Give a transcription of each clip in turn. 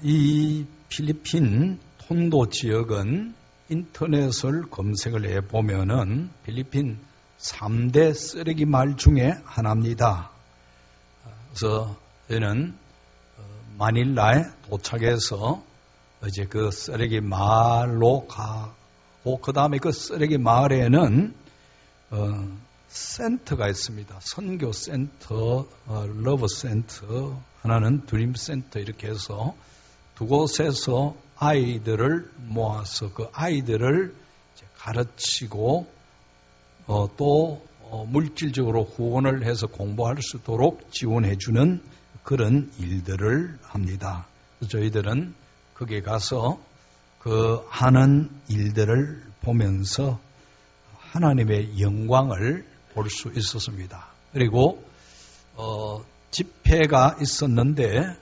이 필리핀 톤도 지역은 인터넷을 검색을 해보면은 필리핀 3대 쓰레기 마을 중에 하나입니다. 그래서 저는 마닐라에 도착해서 이제 그 쓰레기 마을로 가고 그 다음에 그 쓰레기 마을에는 센터가 있습니다. 선교 센터, 러브 센터, 하나는 드림 센터 이렇게 해서 두 곳에서 아이들을 모아서 그 아이들을 가르치고 또 물질적으로 후원을 해서 공부할 수 있도록 지원해 주는 그런 일들을 합니다. 저희들은 거기에 가서 그 하는 일들을 보면서 하나님의 영광을 볼 수 있었습니다. 그리고 집회가 있었는데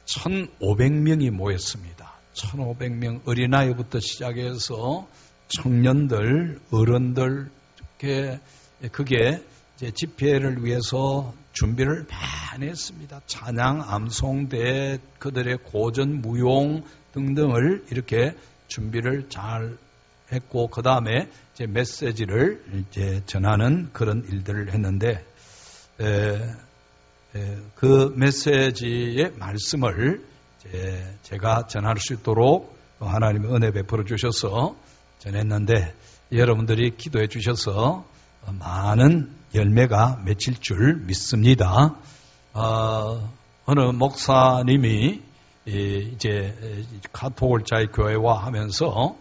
1,500명이 모였습니다. 1,500명 어린아이부터 시작해서 청년들, 어른들 그게 이제 집회를 위해서 준비를 많이 했습니다. 찬양, 암송대, 그들의 고전, 무용 등등을 이렇게 준비를 잘 했고 그 다음에 이제 메시지를 이제 전하는 그런 일들을 했는데 그 메시지의 말씀을 제가 전할 수 있도록 하나님의 은혜 베풀어 주셔서 전했는데 여러분들이 기도해 주셔서 많은 열매가 맺힐 줄 믿습니다. 어느 목사님이 이제 카톡을 자기 교회와 하면서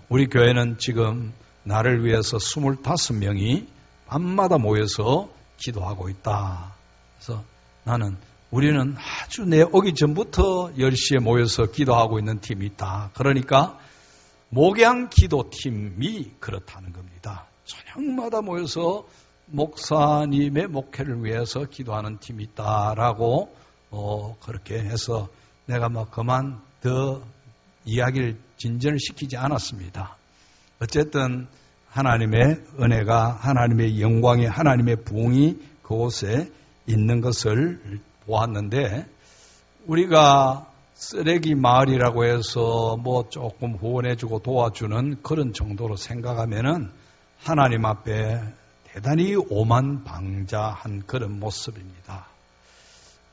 우리 교회는 지금 나를 위해서 25명이 밤마다 모여서 기도하고 있다. 그래서 우리는 아주 내 오기 전부터 10시에 모여서 기도하고 있는 팀이 있다. 그러니까 목양 기도팀이 그렇다는 겁니다. 저녁마다 모여서 목사님의 목회를 위해서 기도하는 팀이 있다라고 그렇게 해서 내가 그만 더 이야기를 진전을 시키지 않았습니다. 어쨌든 하나님의 은혜가 하나님의 영광이 하나님의 부흥이 그곳에 있는 것을 보았는데 우리가 쓰레기 마을이라고 해서 조금 후원해주고 도와주는 그런 정도로 생각하면은 하나님 앞에 대단히 오만방자한 그런 모습입니다.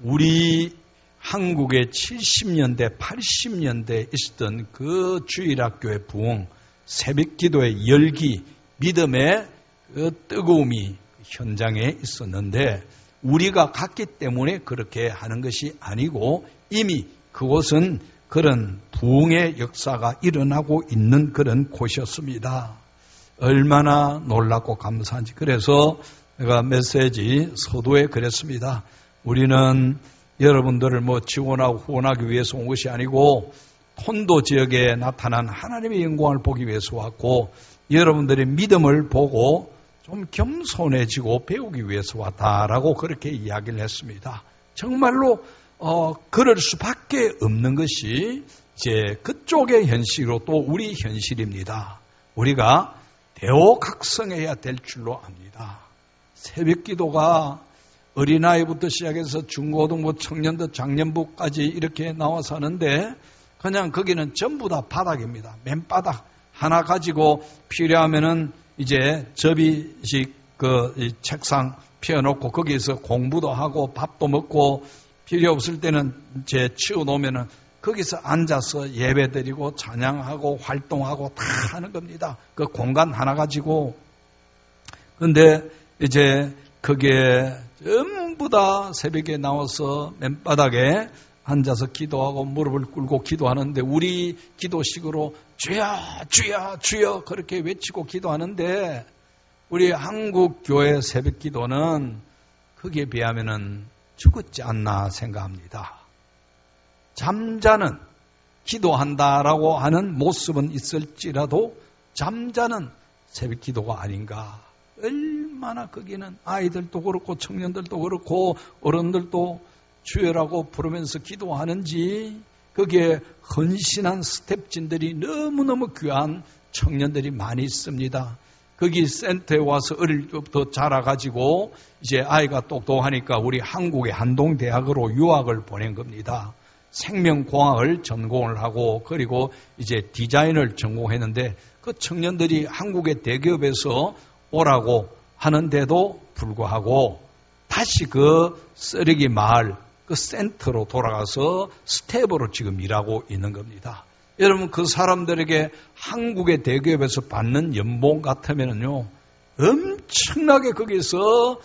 우리 한국의 70년대, 80년대에 있었던 그 주일학교의 부흥, 새벽기도의 열기, 믿음의 그 뜨거움이 현장에 있었는데 우리가 갔기 때문에 그렇게 하는 것이 아니고 이미 그곳은 그런 부흥의 역사가 일어나고 있는 그런 곳이었습니다. 얼마나 놀랍고 감사한지. 그래서 내가 메시지 서두에 그랬습니다. 우리는 여러분들을 지원하고 후원하기 위해서 온 것이 아니고 톤도 지역에 나타난 하나님의 영광을 보기 위해서 왔고 여러분들의 믿음을 보고 좀 겸손해지고 배우기 위해서 왔다라고 그렇게 이야기를 했습니다. 정말로 그럴 수밖에 없는 것이 이제 그쪽의 현실로 또 우리 현실입니다. 우리가 대오각성해야 될 줄로 압니다. 새벽기도가 어린아이부터 시작해서 중고등부, 청년부, 장년부까지 이렇게 나와서 하는데 그냥 거기는 전부 다 바닥입니다. 맨바닥 하나 가지고 필요하면은 이제 접이식 책상 펴놓고 거기에서 공부도 하고 밥도 먹고 필요 없을 때는 이제 치워놓으면은 거기서 앉아서 예배드리고 찬양하고 활동하고 다 하는 겁니다. 그 공간 하나 가지고. 근데 이제 그게 전부 다 새벽에 나와서 맨바닥에 앉아서 기도하고 무릎을 꿇고 기도하는데 우리 기도식으로 주여 주여 주여 그렇게 외치고 기도하는데 우리 한국 교회 새벽 기도는 거기에 비하면은 죽었지 않나 생각합니다. 잠자는 기도한다라고 하는 모습은 있을지라도 잠자는 새벽 기도가 아닌가. 얼마나 거기는 아이들도 그렇고 청년들도 그렇고 어른들도 주여라고 부르면서 기도하는지 거기에 헌신한 스텝진들이 너무너무 귀한 청년들이 많이 있습니다. 거기 센터에 와서 어릴 때부터 자라가지고 이제 아이가 똑똑하니까 우리 한국의 한동대학으로 유학을 보낸 겁니다. 생명공학을 전공을 하고 그리고 이제 디자인을 전공했는데 그 청년들이 한국의 대기업에서 오라고 하는데도 불구하고 다시 그 쓰레기 마을 그 센터로 돌아가서 스텝으로 지금 일하고 있는 겁니다. 여러분 그 사람들에게 한국의 대기업에서 받는 연봉 같으면요 엄청나게 거기서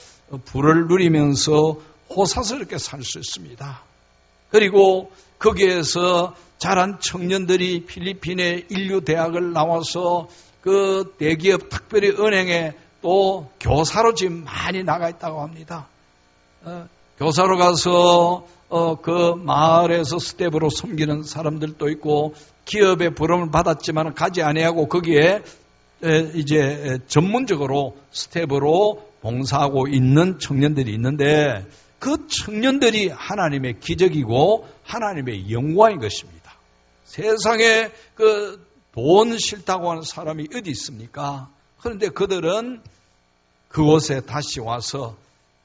부를 누리면서 호사스럽게 살 수 있습니다. 그리고 거기에서 자란 청년들이 필리핀의 인류대학을 나와서 그 대기업 특별히 은행에 또 교사로 지금 많이 나가 있다고 합니다. 교사로 가서 그 마을에서 스텝으로 섬기는 사람들도 있고 기업의 부름을 받았지만 가지 아니하고 거기에 이제 전문적으로 스텝으로 봉사하고 있는 청년들이 있는데 그 청년들이 하나님의 기적이고 하나님의 영광인 것입니다. 세상에 그 돈 싫다고 하는 사람이 어디 있습니까? 그런데 그들은 그곳에 다시 와서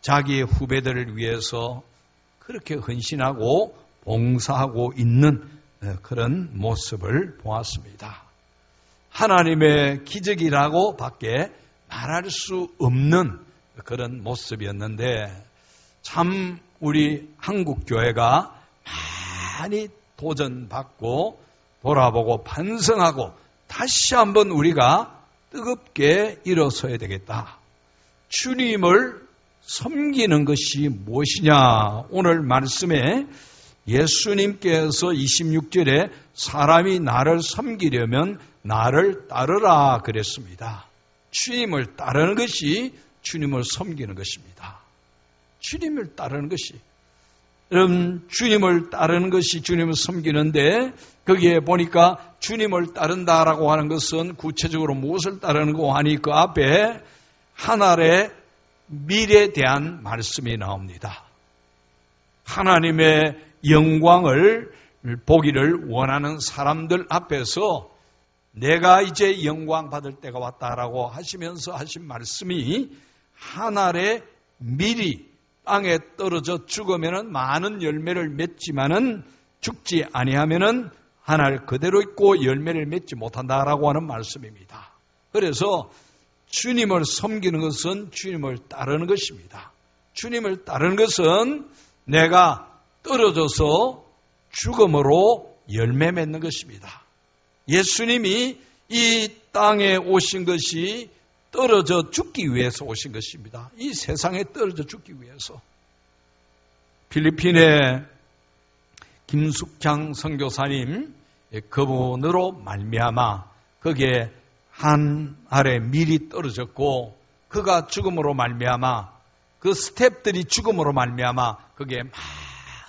자기의 후배들을 위해서 그렇게 헌신하고 봉사하고 있는 그런 모습을 보았습니다. 하나님의 기적이라고 밖에 말할 수 없는 그런 모습이었는데 참 우리 한국교회가 많이 도전받고 돌아보고 반성하고 다시 한번 우리가 뜨겁게 일어서야 되겠다. 주님을 섬기는 것이 무엇이냐? 오늘 말씀에 예수님께서 26절에 사람이 나를 섬기려면 나를 따르라 그랬습니다. 주님을 따르는 것이 주님을 섬기는 것입니다. 주님을 따르는 것이 여러분 주님을 따르는 것이 주님을 섬기는데 거기에 보니까 주님을 따른다라고 하는 것은 구체적으로 무엇을 따르는고 하니 그 앞에 하늘의 밀에 대한 말씀이 나옵니다. 하나님의 영광을 보기를 원하는 사람들 앞에서 내가 이제 영광 받을 때가 왔다라고 하시면서 하신 말씀이 하늘의 밀이 땅에 떨어져 죽으면은 많은 열매를 맺지만은 죽지 아니하면은 하늘 그대로 있고 열매를 맺지 못한다라고 하는 말씀입니다. 그래서 주님을 섬기는 것은 주님을 따르는 것입니다. 주님을 따르는 것은 내가 떨어져서 죽음으로 열매 맺는 것입니다. 예수님이 이 땅에 오신 것이 떨어져 죽기 위해서 오신 것입니다. 이 세상에 떨어져 죽기 위해서. 필리핀의 김숙향 선교사님 그분으로 말미암아 거기에 한 알에 밀이 떨어졌고 그가 죽음으로 말미암아 그 스텝들이 죽음으로 말미암아 거기에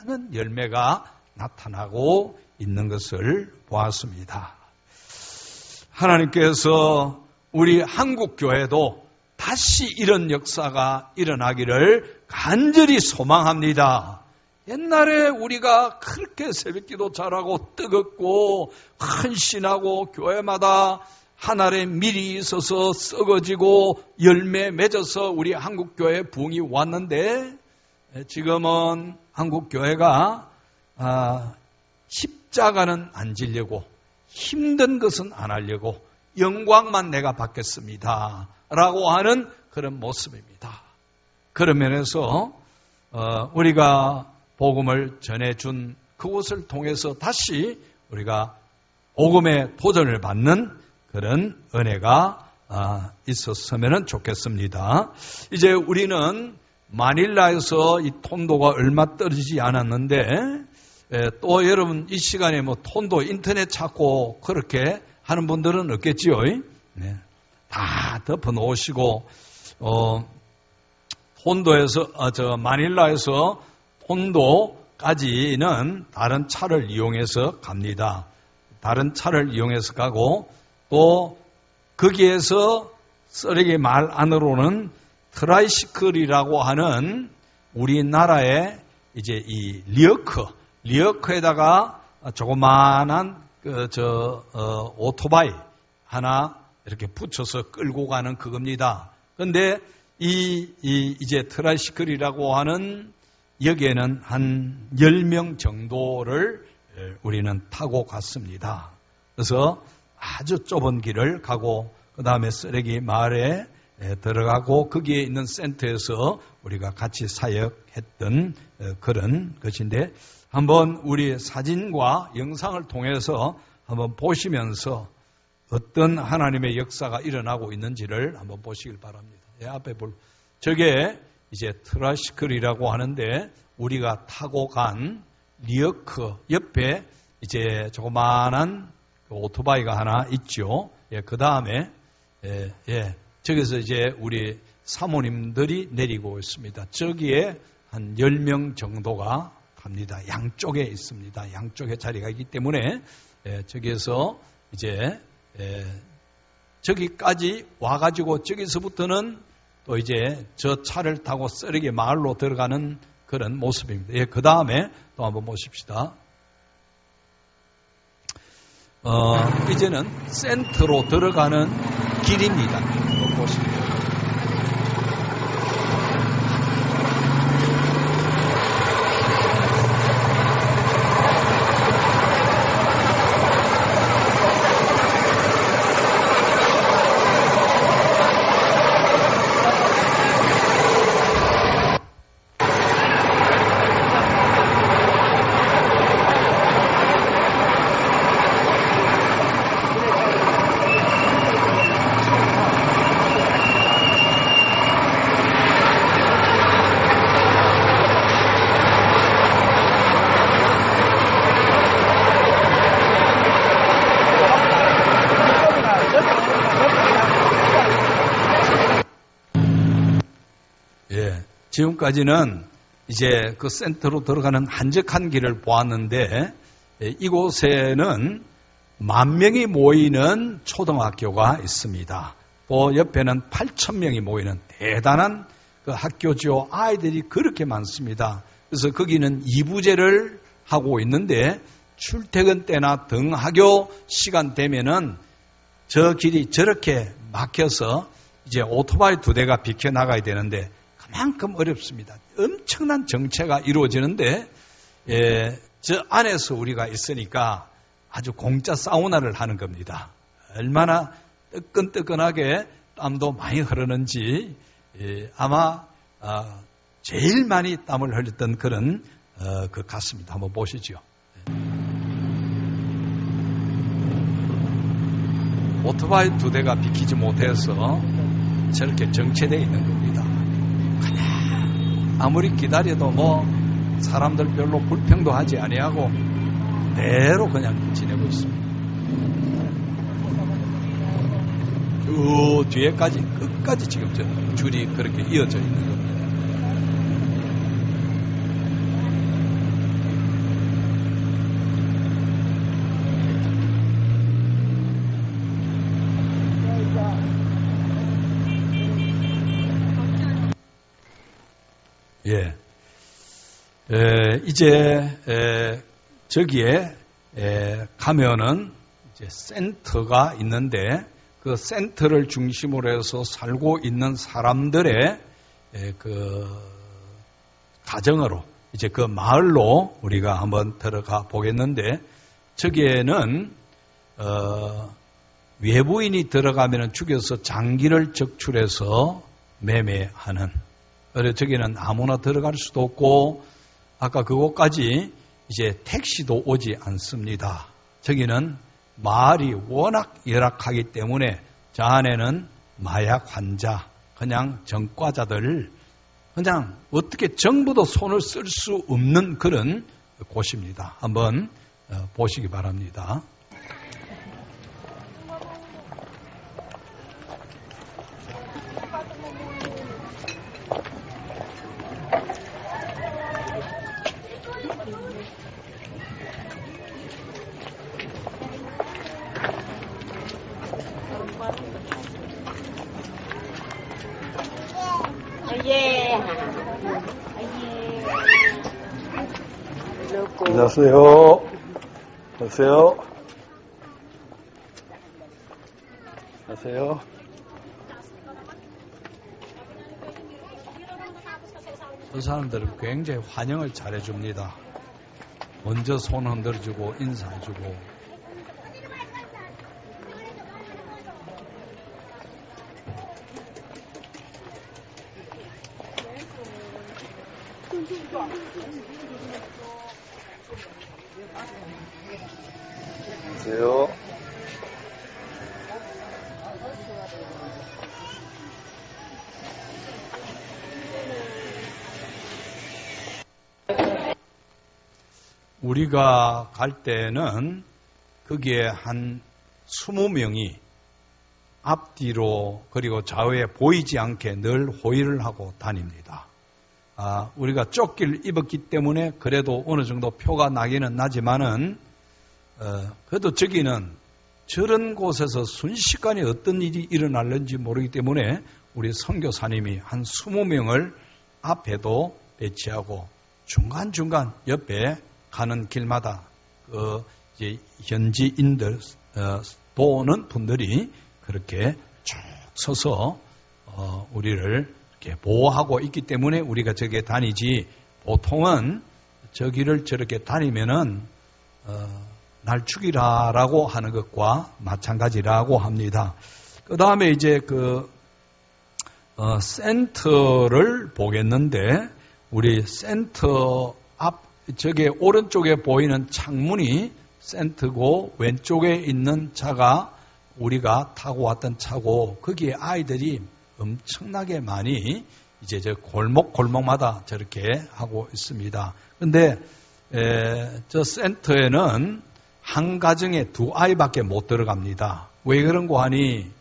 많은 열매가 나타나고 있는 것을 보았습니다. 하나님께서 우리 한국교회도 다시 이런 역사가 일어나기를 간절히 소망합니다. 옛날에 우리가 그렇게 새벽기도 잘하고 뜨겁고 헌신하고 교회마다 하늘에 밀이 있어서 썩어지고 열매 맺어서 우리 한국교회에 부흥이 왔는데 지금은 한국교회가 십자가는 안 지려고 힘든 것은 안 하려고 영광만 내가 받겠습니다 라고 하는 그런 모습입니다. 그런 면에서 우리가 복음을 전해준 그곳을 통해서 다시 우리가 복음의 도전을 받는 그런 은혜가 있었으면 좋겠습니다. 이제 우리는 마닐라에서 이 톤도가 얼마 떨어지지 않았는데 또 여러분 이 시간에 뭐 톤도 인터넷 찾고 그렇게 하는 분들은 없겠지요. 네. 다 덮어 놓으시고 톤도에서 마닐라에서 톤도까지는 다른 차를 이용해서 갑니다. 다른 차를 이용해서 가고 또 거기에서 쓰레기 말 안으로는 트라이시클이라고 하는 우리나라의 이제 이 리어커에다가 조그마한 오토바이 하나 이렇게 붙여서 끌고 가는 그겁니다. 그런데 이제 트라이시클이라고 하는 여기에는 한 10명 정도를 우리는 타고 갔습니다. 그래서 아주 좁은 길을 가고 그 다음에 쓰레기 마을에 들어가고 거기에 있는 센터에서 우리가 같이 사역했던 그런 것인데 한번 우리 사진과 영상을 통해서 한번 보시면서 어떤 하나님의 역사가 일어나고 있는지를 한번 보시길 바랍니다. 앞에 저게 이제 트라시클이라고 하는데 우리가 타고 간 리어크 옆에 이제 조그마한 오토바이가 하나 있죠. 그 다음에 저기서 이제 우리 사모님들이 내리고 있습니다. 저기에 한 10명 정도가 갑니다. 양쪽에 있습니다. 양쪽에 자리가 있기 때문에 저기에서 이제 저기까지 와가지고 저기서부터는 또 이제 저 차를 타고 쓰레기 마을로 들어가는 그런 모습입니다. 그 다음에 또 한번 보십시다. 이제는 센터로 들어가는 길입니다. 보십시오. 지금까지는 이제 그 센터로 들어가는 한적한 길을 보았는데 이곳에는 10,000명이 모이는 초등학교가 있습니다. 또 옆에는 8,000명이 모이는 대단한 그 학교죠. 아이들이 그렇게 많습니다. 그래서 거기는 2부제를 하고 있는데 출퇴근 때나 등하교 시간 되면은 저 길이 저렇게 막혀서 이제 오토바이 2대가 비켜나가야 되는데 그만큼 어렵습니다. 엄청난 정체가 이루어지는데 저 안에서 우리가 있으니까 아주 공짜 사우나를 하는 겁니다. 얼마나 뜨끈뜨끈하게 땀도 많이 흐르는지 아마 제일 많이 땀을 흘렸던 그런 것 같습니다. 한번 보시죠. 오토바이 2대가 비키지 못해서 저렇게 정체되어 있는 겁니다. 그냥 아무리 기다려도 뭐 사람들 별로 불평도 하지 아니하고 대로 그냥 지내고 있습니다. 저 뒤에까지 끝까지 지금 저 줄이 그렇게 이어져 있는 겁니다. 이제 저기에 가면은 이제 센터가 있는데 그 센터를 중심으로 해서 살고 있는 사람들의 그 가정으로 이제 그 마을로 우리가 한번 들어가 보겠는데 저기에는 외부인이 들어가면은 죽여서 장기를 적출해서 매매하는. 그래서 저기는 아무나 들어갈 수도 없고 아까 그곳까지 이제 택시도 오지 않습니다. 저기는 마을이 워낙 열악하기 때문에 저 안에는 마약 환자, 그냥 전과자들, 그냥 어떻게 정부도 손을 쓸 수 없는 그런 곳입니다. 한번 보시기 바랍니다. 안녕하세요. 안녕하세요. 안녕하세요. 그 사람들은 굉장히 환영을 잘해줍니다. 먼저 손 흔들어주고 인사해주고. 안녕하세요. 우리가 갈 때는 거기에 한 20명이 앞뒤로 그리고 좌우에 보이지 않게 늘 호의를 하고 다닙니다. 우리가 조끼를 입었기 때문에 그래도 어느 정도 표가 나기는 나지만은 그래도 저기는 저런 곳에서 순식간에 어떤 일이 일어날는지 모르기 때문에 우리 선교사님이 한 20명을 앞에도 배치하고 중간중간 옆에 가는 길마다 이제 현지인들 도는 분들이 그렇게 쭉 서서 우리를 이렇게 보호하고 있기 때문에 우리가 저기에 다니지, 보통은 저기를 저렇게 다니면은 날 죽이라라고 하는 것과 마찬가지라고 합니다. 그 다음에 이제 센터를 보겠는데, 우리 센터 앞 저게 오른쪽에 보이는 창문이 센터고 왼쪽에 있는 차가 우리가 타고 왔던 차고, 거기에 아이들이 엄청나게 많이 이제 저 골목마다 저렇게 하고 있습니다. 근데 저 센터에는 한 가정에 2아이밖에 못 들어갑니다. 왜 그런고 하니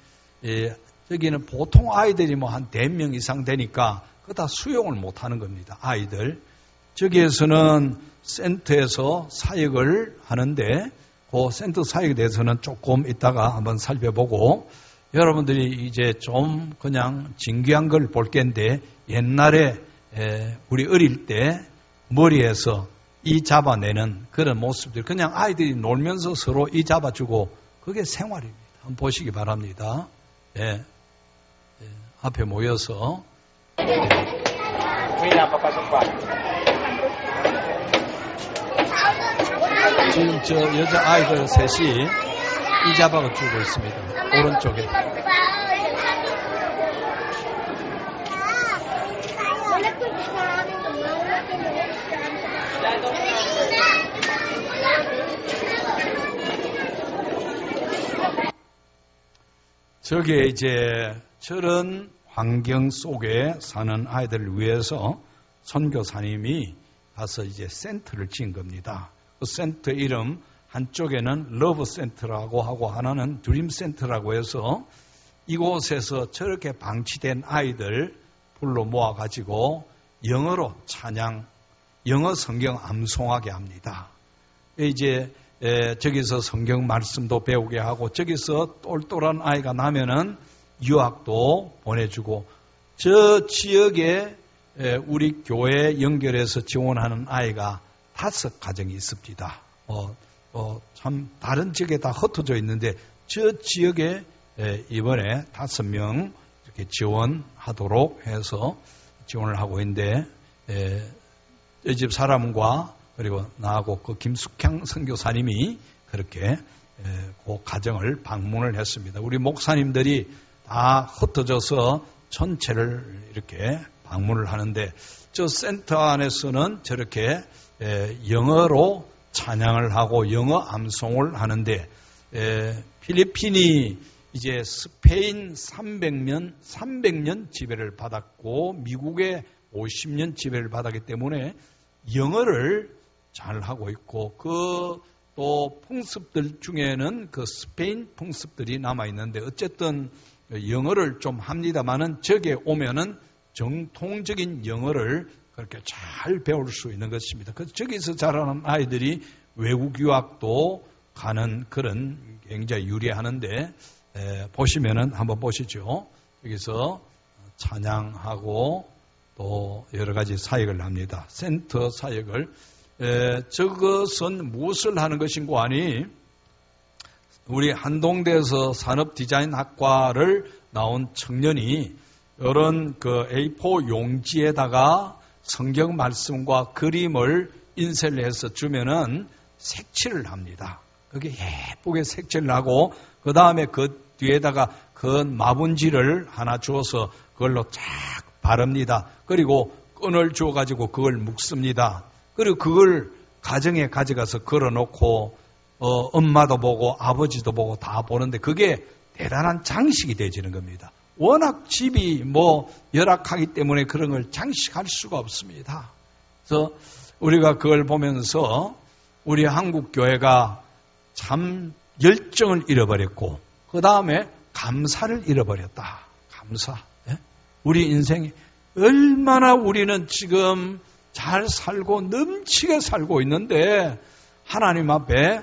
저기는 보통 아이들이 뭐 한 4명 이상 되니까 그거 다 수용을 못 하는 겁니다. 아이들. 저기에서는 센터에서 사역을 하는데 그 센터 사역에 대해서는 조금 이따가 한번 살펴보고, 여러분들이 이제 좀 그냥 진귀한 걸 볼 텐데, 옛날에 우리 어릴 때 머리에서 이 잡아내는 그런 모습들, 그냥 아이들이 놀면서 서로 이 잡아주고, 그게 생활입니다. 한번 보시기 바랍니다. 앞에 모여서 지금 저 여자 아이들 셋이 이 잡아가 주고 있습니다. 오른쪽에. 저게 이제 저런 환경 속에 사는 아이들을 위해서 선교사님이 가서 이제 센터를 지은 겁니다. 그 센터 이름 한쪽에는 러브 센터라고 하고 하나는 드림 센터라고 해서 이곳에서 저렇게 방치된 아이들 불러 모아가지고 영어로 찬양, 영어 성경 암송하게 합니다. 이제 저기서 성경 말씀도 배우게 하고, 저기서 똘똘한 아이가 나면은 유학도 보내주고, 저 지역에 우리 교회 연결해서 지원하는 아이가 5가정이 있습니다. 참 다른 지역에 다 흩어져 있는데 저 지역에 이번에 5명 이렇게 지원하도록 해서 지원을 하고 있는데, 이 집 사람과 그리고 나하고 그 김숙향 선교사님이 그렇게 그 가정을 방문을 했습니다. 우리 목사님들이 다 흩어져서 전체를 이렇게 방문을 하는데, 저 센터 안에서는 저렇게 영어로 찬양을 하고 영어 암송을 하는데, 필리핀이 이제 스페인 300년 지배를 받았고 미국의 50년 지배를 받았기 때문에 영어를 잘 하고 있고, 또 풍습들 중에는 그 스페인 풍습들이 남아 있는데, 어쨌든 영어를 좀 합니다만은 저기에 오면은 정통적인 영어를 그렇게 잘 배울 수 있는 것입니다. 그래서 저기서 자라는 아이들이 외국 유학도 가는 그런 굉장히 유리하는데, 보시면은 한번 보시죠. 여기서 찬양하고 또 여러 가지 사역을 합니다. 센터 사역을. 저것은 무엇을 하는 것인고 하니, 우리 한동대에서 산업디자인학과를 나온 청년이 이런 그 A4 용지에다가 성경 말씀과 그림을 인쇄를 해서 주면은 색칠을 합니다. 그게 예쁘게 색칠을 하고 그 다음에 그 뒤에다가 그 마분지를 하나 주어서 그걸로 쫙 바릅니다. 그리고 끈을 주어가지고 그걸 묶습니다. 그리고 그걸 가정에 가져가서 걸어놓고 엄마도 보고 아버지도 보고 다 보는데 그게 대단한 장식이 되어지는 겁니다. 워낙 집이 열악하기 때문에 그런 걸 장식할 수가 없습니다. 그래서 우리가 그걸 보면서 우리 한국 교회가 참 열정을 잃어버렸고 그 다음에 감사를 잃어버렸다. 감사. 우리 인생이 얼마나 우리는 지금 잘 살고 넘치게 살고 있는데 하나님 앞에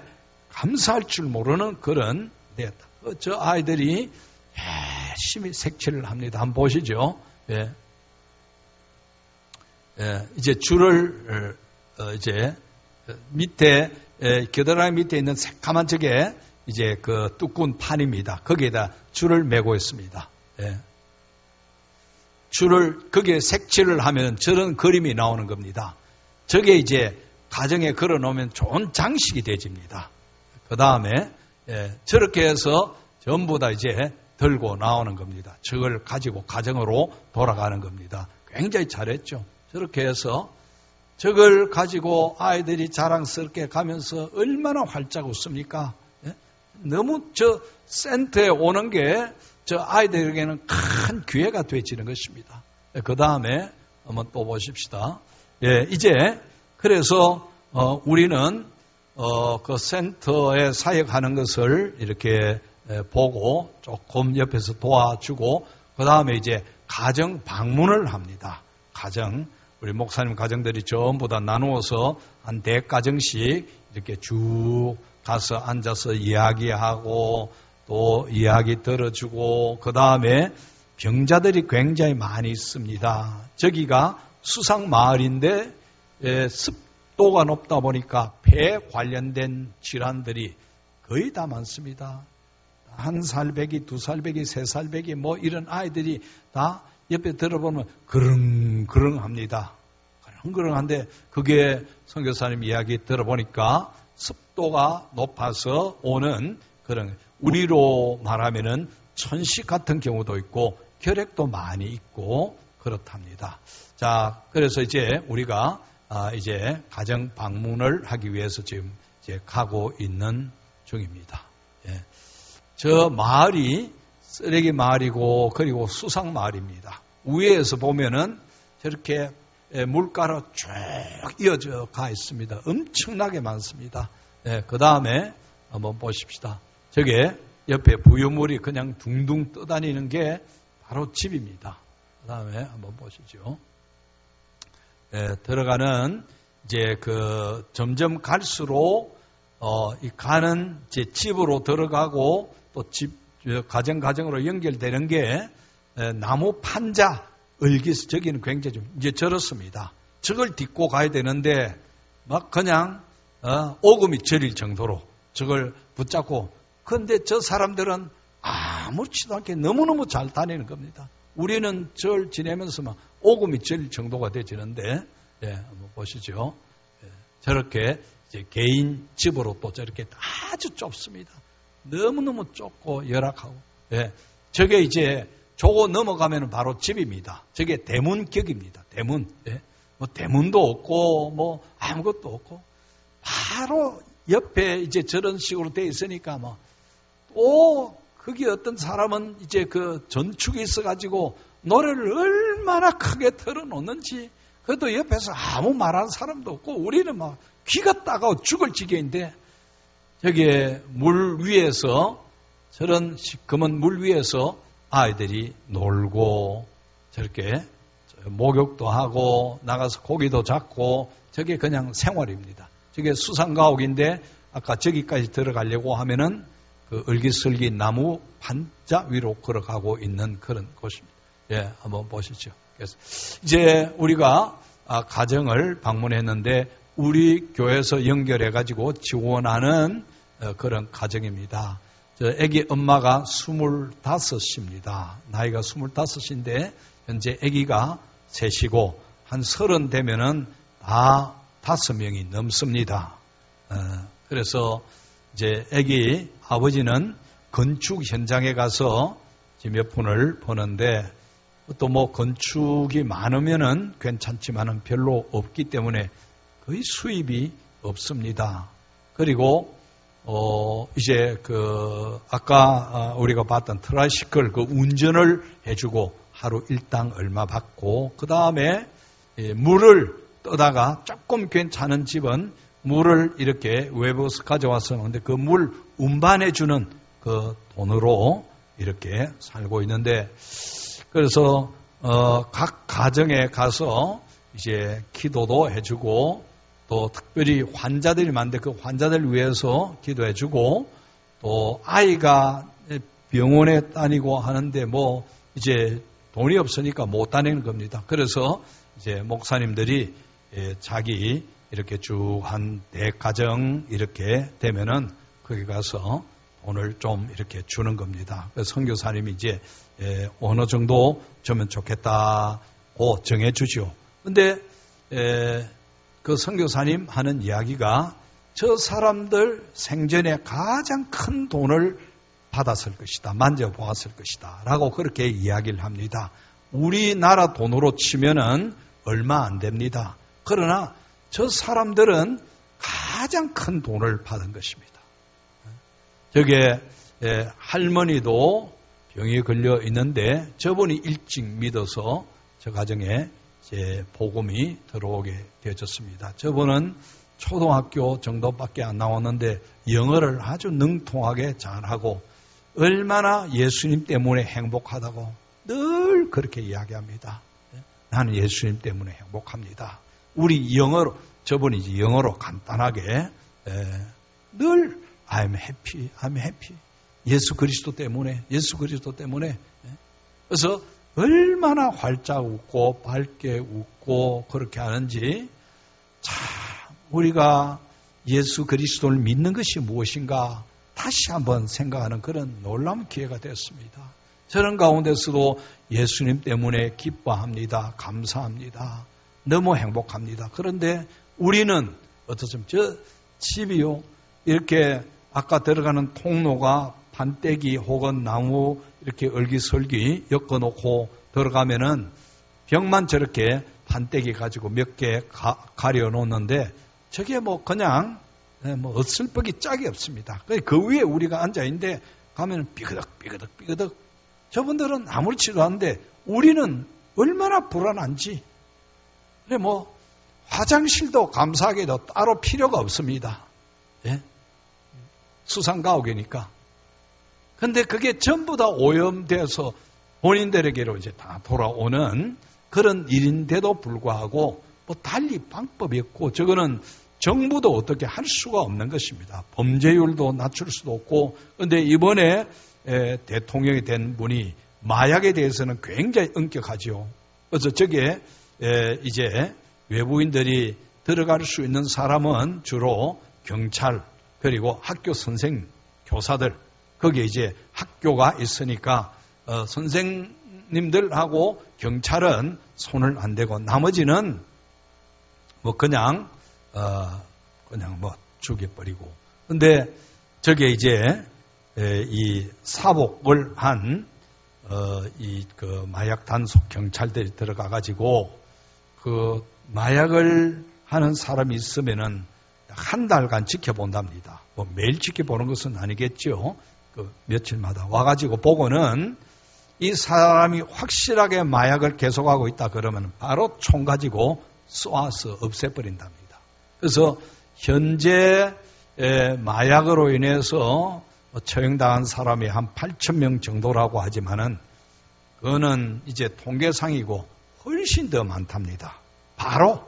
감사할 줄 모르는 그런 데였다. 저 아이들이 열심히 색칠을 합니다. 한번 보시죠. 이제 줄을 이제 밑에 겨드랑이 밑에 있는 새까만 저게 이제 그 두꺼운 판입니다. 거기에다 줄을 매고 있습니다. 줄을 거기에 색칠을 하면 저런 그림이 나오는 겁니다. 저게 이제 가정에 걸어 놓으면 좋은 장식이 되집니다. 그 다음에 저렇게 해서 전부 다 이제 들고 나오는 겁니다. 저걸 가지고 가정으로 돌아가는 겁니다. 굉장히 잘했죠. 저렇게 해서 저걸 가지고 아이들이 자랑스럽게 가면서 얼마나 활짝 웃습니까? 너무 저 센터에 오는 게 저 아이들에게는 큰 기회가 되어지는 것입니다. 그 다음에 한번 또 보십시다. 이제 그래서 우리는 그 센터에 사역하는 것을 이렇게 보고 조금 옆에서 도와주고 그 다음에 이제 가정 방문을 합니다. 우리 목사님 가정들이 전부 다 나누어서 한 100가정씩 이렇게 쭉 가서 앉아서 이야기하고 또 이야기 들어주고 그 다음에 병자들이 굉장히 많이 있습니다. 저기가 수상마을인데 습도가 높다 보니까 폐 관련된 질환들이 거의 다 많습니다. 1살배기, 2살배기, 3살배기 이런 아이들이 다 옆에 들어보면 그릉그릉합니다. 그릉그릉한데 그게 선교사님 이야기 들어보니까 습도가 높아서 오는 그런 우리로 말하면은 천식 같은 경우도 있고 결핵도 많이 있고 그렇답니다. 자, 그래서 이제 우리가 이제 가정 방문을 하기 위해서 지금 이제 가고 있는 중입니다. 저 마을이 쓰레기 마을이고 그리고 수상 마을입니다. 위에서 보면은 저렇게 물가로 쭉 이어져 가 있습니다. 엄청나게 많습니다. 그 다음에 한번 보십시다. 저게 옆에 부유물이 그냥 둥둥 떠다니는 게 바로 집입니다. 그 다음에 한번 보시죠. 들어가는 이제 그 점점 갈수록 이 가는 이제 집으로 들어가고 또 집 가정으로 연결되는 게 나무 판자 을기스 저기는 굉장히 좀 이제 저렇습니다. 저걸 딛고 가야 되는데 막 그냥 오금이 저릴 정도로 저걸 붙잡고 그런데 저 사람들은 아무렇지도 않게 너무너무 잘 다니는 겁니다. 우리는 절 지내면서 막 오금이 저릴 정도가 되지는데 한번 보시죠. 저렇게 이제 개인 집으로 또 저렇게 아주 좁습니다. 너무너무 좁고 열악하고 저게 이제 저거 넘어가면 바로 집입니다. 저게 대문격입니다. 대문. 대문도 없고 아무것도 없고 바로 옆에 이제 저런 식으로 돼 있으니까 거기 어떤 사람은 이제 그 전축이 있어가지고 노래를 얼마나 크게 틀어놓는지 그래도 옆에서 아무 말하는 사람도 없고 우리는 막 귀가 따가워 죽을 지경인데 저기 물 위에서 저런 시커먼 물 위에서 아이들이 놀고 저렇게 목욕도 하고 나가서 고기도 잡고 저게 그냥 생활입니다. 저게 수상가옥인데 아까 저기까지 들어가려고 하면은 그 을기설기 나무 판자 위로 걸어가고 있는 그런 곳입니다. 한번 보시죠. 그래서 이제 우리가 가정을 방문했는데 우리 교회에서 연결해가지고 지원하는 그런 가정입니다. 저 아기 엄마가 25입니다. 나이가 25인데 현재 아기가 셋이고 한 30 되면은 다 5명이 넘습니다. 그래서 이제 애기 아버지는 건축 현장에 가서 몇 푼을 버는데 또 뭐 건축이 많으면은 괜찮지만은 별로 없기 때문에 거의 수입이 없습니다. 그리고 이제 아까 우리가 봤던 트라이시클 운전을 해주고 하루 일당 얼마 받고 그 다음에 물을 떠다가 조금 괜찮은 집은 물을 이렇게 외부에서 가져와서 근데 그 물 운반해주는 그 돈으로 이렇게 살고 있는데 그래서 각 가정에 가서 이제 기도도 해주고 또 특별히 환자들이 많은데 그 환자들 위해서 기도해주고 또 아이가 병원에 다니고 하는데 뭐 이제 돈이 없으니까 못 다니는 겁니다. 그래서 이제 목사님들이 자기 이렇게 쭉 한 100가정 이렇게 되면은 거기 가서 돈을 좀 이렇게 주는 겁니다. 그래서 선교사님이 이제 어느 정도 주면 좋겠다고 정해주죠. 근데 그 선교사님 하는 이야기가 저 사람들 생전에 가장 큰 돈을 받았을 것이다. 만져보았을 것이다. 라고 그렇게 이야기를 합니다. 우리나라 돈으로 치면은 얼마 안 됩니다. 그러나 저 사람들은 가장 큰 돈을 받은 것입니다. 저게 할머니도 병에 걸려 있는데 저분이 일찍 믿어서 저 가정에 이제 복음이 들어오게 되어졌습니다. 저분은 초등학교 정도밖에 안 나왔는데 영어를 아주 능통하게 잘하고 얼마나 예수님 때문에 행복하다고 늘 그렇게 이야기합니다. 나는 예수님 때문에 행복합니다. 우리 영어로 저분이 이제 영어로 간단하게 늘 I'm happy, I'm happy. 예수 그리스도 때문에, 예수 그리스도 때문에. 그래서 얼마나 활짝 웃고 밝게 웃고 그렇게 하는지 참 우리가 예수 그리스도를 믿는 것이 무엇인가 다시 한번 생각하는 그런 놀라운 기회가 되었습니다. 저런 가운데서도 예수님 때문에 기뻐합니다. 감사합니다. 너무 행복합니다. 그런데 우리는 어떻습니까? 저 집이요. 이렇게 아까 들어가는 통로가 판때기 혹은 나무 이렇게 얼기설기 엮어놓고 들어가면은 벽만 저렇게 판때기 가지고 몇 개 가려 놓는데 저게 뭐 그냥 뭐 어슬퍼기 짝이 없습니다. 그 위에 우리가 앉아있는데 가면은 삐그덕 저분들은 아무렇지도 않은데 우리는 얼마나 불안한지. 그래 뭐 화장실도 감사하게도 따로 필요가 없습니다. 예? 수상가옥이니까. 근데 그게 전부 다 오염돼서 본인들에게로 이제 다 돌아오는 그런 일인데도 불구하고 뭐 달리 방법이 없고 저거는 정부도 어떻게 할 수가 없는 것입니다. 범죄율도 낮출 수도 없고. 그런데 이번에 대통령이 된 분이 마약에 대해서는 굉장히 엄격하죠. 그래서 저게 이제 외부인들이 들어갈 수 있는 사람은 주로 경찰 그리고 학교 선생 교사들 거기에 이제 학교가 있으니까 선생님들하고 경찰은 손을 안 대고 나머지는 뭐 그냥 뭐 죽여버리고. 근데 저게 이제 이 사복을 한 그 마약 단속 경찰들이 들어가 가지고 그 마약을 하는 사람이 있으면은 한 달간 지켜본답니다. 뭐 매일 지켜보는 것은 아니겠죠. 그 며칠마다 와가지고 보고는 이 사람이 확실하게 마약을 계속하고 있다 그러면 바로 총 가지고 쏘아서 없애버린답니다. 그래서 현재 마약으로 인해서 처형당한 사람이 한 8,000명 정도라고 하지만은 그거는 이제 통계상이고 훨씬 더 많답니다. 바로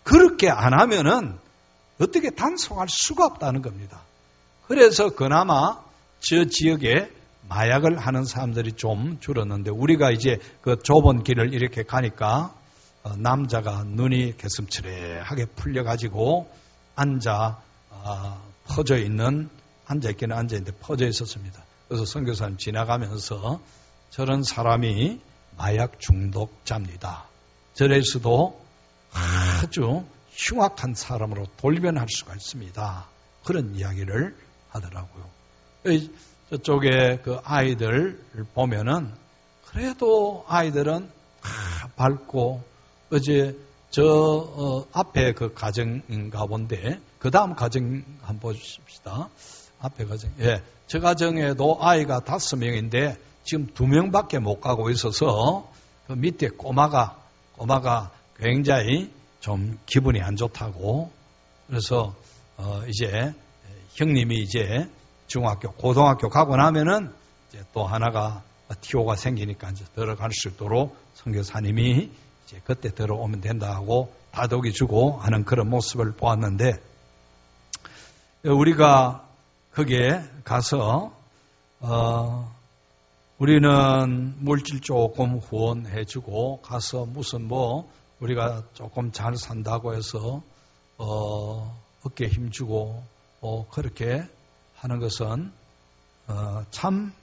그렇게 안 하면은 어떻게 단속할 수가 없다는 겁니다. 그래서 그나마 저 지역에 마약을 하는 사람들이 좀 줄었는데 우리가 이제 그 좁은 길을 이렇게 가니까 남자가 눈이 개슴츠레하게 풀려가지고 앉아있기는 앉아있는데 퍼져 있었습니다. 그래서 선교사님 지나가면서 저런 사람이 마약 중독자입니다. 절에서도 아주 흉악한 사람으로 돌변할 수가 있습니다. 그런 이야기를 하더라고요. 저쪽에 그 아이들 보면은 그래도 아이들은 다 밝고 어제 앞에 그 가정인가 본데 그 다음 가정 한번 보십시다. 앞에 가정. 예. 저 가정에도 아이가 5명인데 지금 2명밖에 못 가고 있어서 그 밑에 꼬마가 굉장히 좀 기분이 안 좋다고. 그래서 이제 형님이 이제 중학교, 고등학교 가고 나면은 이제 또 하나가 티오가 생기니까 이제 들어갈 수 있도록 선교사님이 이제 그때 들어오면 된다고 다독이 주고 하는 그런 모습을 보았는데, 우리가 거기에 가서 우리는 물질 조금 후원해 주고 가서 무슨 우리가 조금 잘 산다고 해서 어깨에 힘주고 그렇게 하는 것은 참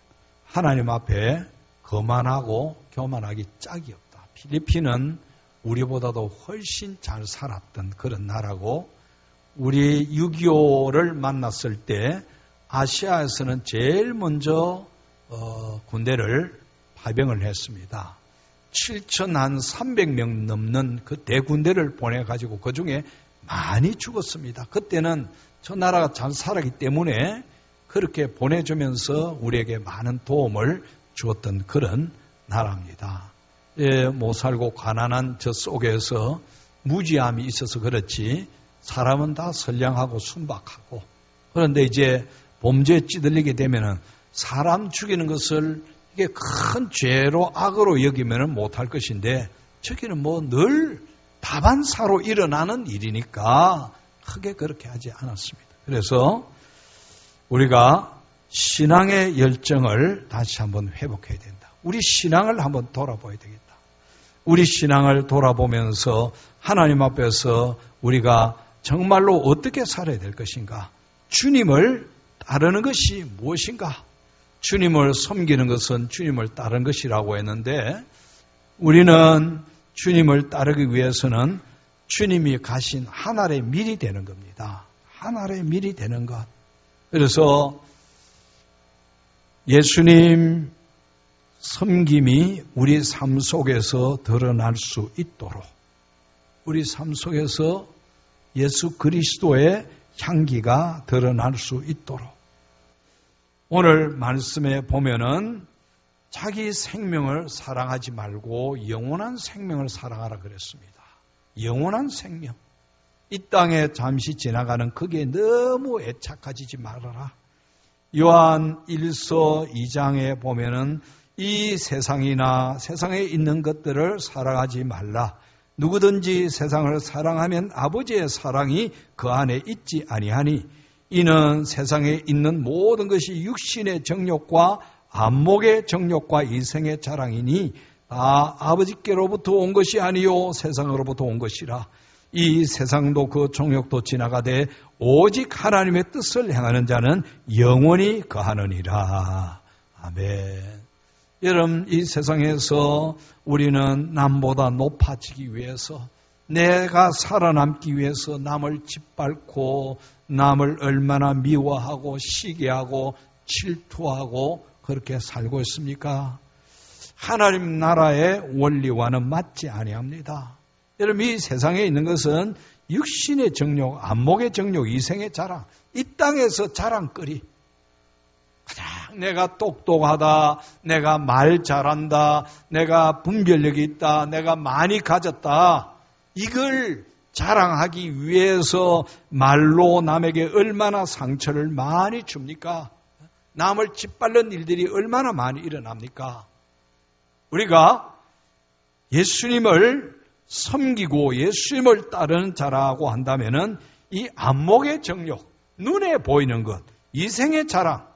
하나님 앞에 거만하고 교만하기 짝이 없다. 필리핀은 우리보다도 훨씬 잘 살았던 그런 나라고, 우리 6.25를 만났을 때 아시아에서는 제일 먼저 군대를 파병을 했습니다. 7,300명 넘는 그 대군대를 보내가지고 그 중에 많이 죽었습니다. 그때는 저 나라가 잘 살았기 때문에 그렇게 보내주면서 우리에게 많은 도움을 주었던 그런 나라입니다. 못 살고 가난한 저 속에서 무지함이 있어서 그렇지 사람은 다 선량하고 순박하고, 그런데 이제 범죄에 찌들리게 되면은 사람 죽이는 것을 이게 큰 죄로 악으로 여기면은 못할 것인데 저기는 늘 다반사로 일어나는 일이니까 크게 그렇게 하지 않았습니다. 그래서 우리가 신앙의 열정을 다시 한번 회복해야 된다. 우리 신앙을 한번 돌아봐야 되겠다. 우리 신앙을 돌아보면서 하나님 앞에서 우리가 정말로 어떻게 살아야 될 것인가? 주님을 따르는 것이 무엇인가? 주님을 섬기는 것은 주님을 따르는 것이라고 했는데, 우리는 주님을 따르기 위해서는 주님이 가신 하늘의 밀이 되는 겁니다. 하늘의 밀이 되는 것. 그래서 예수님 섬김이 우리 삶 속에서 드러날 수 있도록, 우리 삶 속에서 예수 그리스도의 향기가 드러날 수 있도록, 오늘 말씀에 보면은 자기 생명을 사랑하지 말고 영원한 생명을 사랑하라 그랬습니다. 영원한 생명. 이 땅에 잠시 지나가는 그게 너무 애착하지 말아라. 요한 1서 2장에 보면은 이 세상이나 세상에 있는 것들을 사랑하지 말라. 누구든지 세상을 사랑하면 아버지의 사랑이 그 안에 있지 아니하니, 이는 세상에 있는 모든 것이 육신의 정욕과 안목의 정욕과 이생의 자랑이니 다 아버지께로부터 온 것이 아니요 세상으로부터 온 것이라. 이 세상도 그 정욕도 지나가되 오직 하나님의 뜻을 행하는 자는 영원히 거하느니라. 아멘. 여러분, 이 세상에서 우리는 남보다 높아지기 위해서, 내가 살아남기 위해서 남을 짓밟고 남을 얼마나 미워하고 시기하고 질투하고 그렇게 살고 있습니까? 하나님 나라의 원리와는 맞지 아니합니다. 여러분, 이 세상에 있는 것은 육신의 정욕, 안목의 정욕, 이생의 자랑, 이 땅에서 자랑거리. 가장 내가 똑똑하다, 내가 말 잘한다, 내가 분별력이 있다, 내가 많이 가졌다, 이걸 자랑하기 위해서 말로 남에게 얼마나 상처를 많이 줍니까? 남을 짓밟는 일들이 얼마나 많이 일어납니까? 우리가 예수님을 섬기고 예수님을 따르는 자라고 한다면은 이 안목의 정욕, 눈에 보이는 것, 이생의 자랑,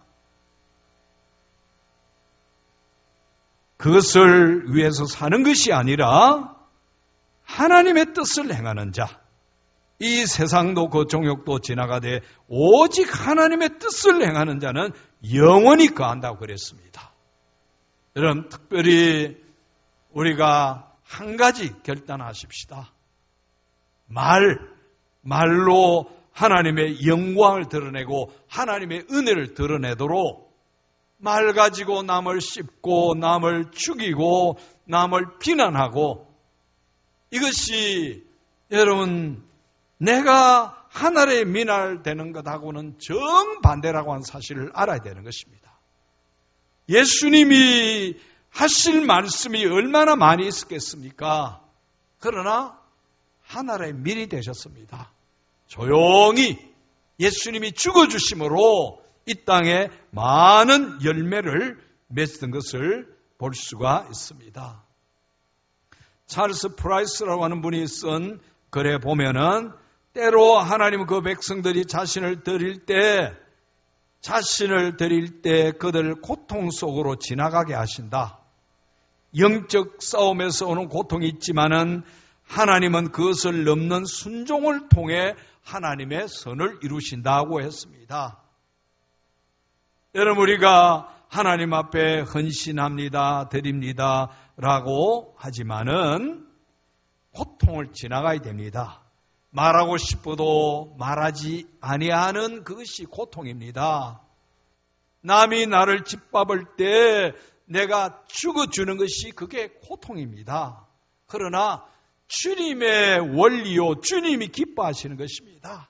그것을 위해서 사는 것이 아니라 하나님의 뜻을 행하는 자, 이 세상도 그 정욕도 지나가되 오직 하나님의 뜻을 행하는 자는 영원히 거한다고 그랬습니다. 여러분, 특별히 우리가 한 가지 결단하십시다. 말로 하나님의 영광을 드러내고 하나님의 은혜를 드러내도록 말 가지고 남을 씹고 남을 죽이고 남을 비난하고, 이것이 여러분 내가 하늘의 미날 되는 것하고는 정반대라고 하는 사실을 알아야 되는 것입니다. 예수님이 하실 말씀이 얼마나 많이 있었겠습니까? 그러나 하늘의 밀이 되셨습니다. 조용히 예수님이 죽어주심으로 이 땅에 많은 열매를 맺은 것을 볼 수가 있습니다. 찰스 프라이스라고 하는 분이 쓴 글에 보면은 때로 하나님은 그 백성들이 자신을 드릴 때 그들을 고통 속으로 지나가게 하신다. 영적 싸움에서 오는 고통이 있지만은 하나님은 그것을 넘는 순종을 통해 하나님의 선을 이루신다고 했습니다. 여러분, 우리가 하나님 앞에 헌신합니다, 드립니다 라고 하지만은 고통을 지나가야 됩니다. 말하고 싶어도 말하지 아니하는 그것이 고통입니다. 남이 나를 짓밟을 때 내가 죽어주는 것이 그게 고통입니다. 그러나 주님의 원리요, 주님이 기뻐하시는 것입니다.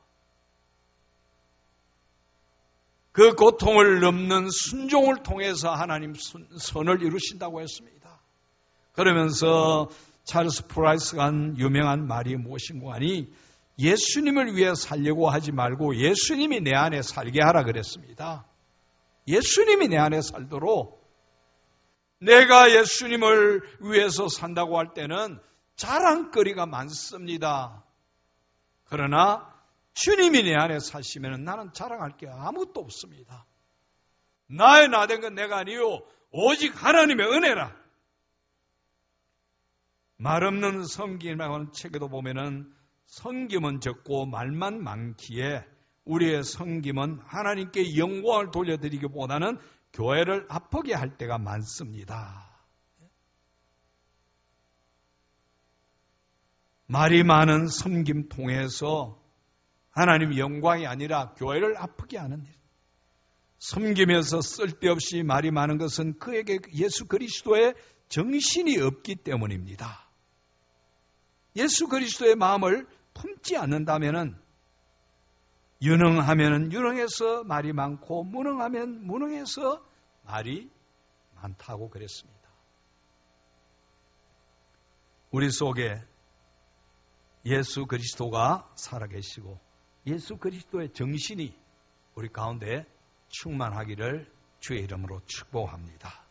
그 고통을 넘는 순종을 통해서 하나님 선을 이루신다고 했습니다. 그러면서 찰스 프라이스가 한 유명한 말이 무엇인가 하니, 예수님을 위해 살려고 하지 말고 예수님이 내 안에 살게 하라 그랬습니다. 예수님이 내 안에 살도록, 내가 예수님을 위해서 산다고 할 때는 자랑거리가 많습니다. 그러나 주님이 내 안에 사시면 나는 자랑할 게 아무것도 없습니다. 나의 나된 건 내가 아니요 오직 하나님의 은혜라. 말 없는 섬김이라고 하는 책에도 보면은 섬김은 적고 말만 많기에 우리의 섬김은 하나님께 영광을 돌려드리기보다는 교회를 아프게 할 때가 많습니다. 말이 많은 섬김 통해서 하나님 영광이 아니라 교회를 아프게 하는 일. 섬기면서 쓸데없이 말이 많은 것은 그에게 예수 그리스도의 정신이 없기 때문입니다. 예수 그리스도의 마음을 품지 않는다면 유능하면 유능해서 말이 많고 무능하면 무능해서 말이 많다고 그랬습니다. 우리 속에 예수 그리스도가 살아계시고 예수 그리스도의 정신이 우리 가운데 충만하기를 주의 이름으로 축복합니다.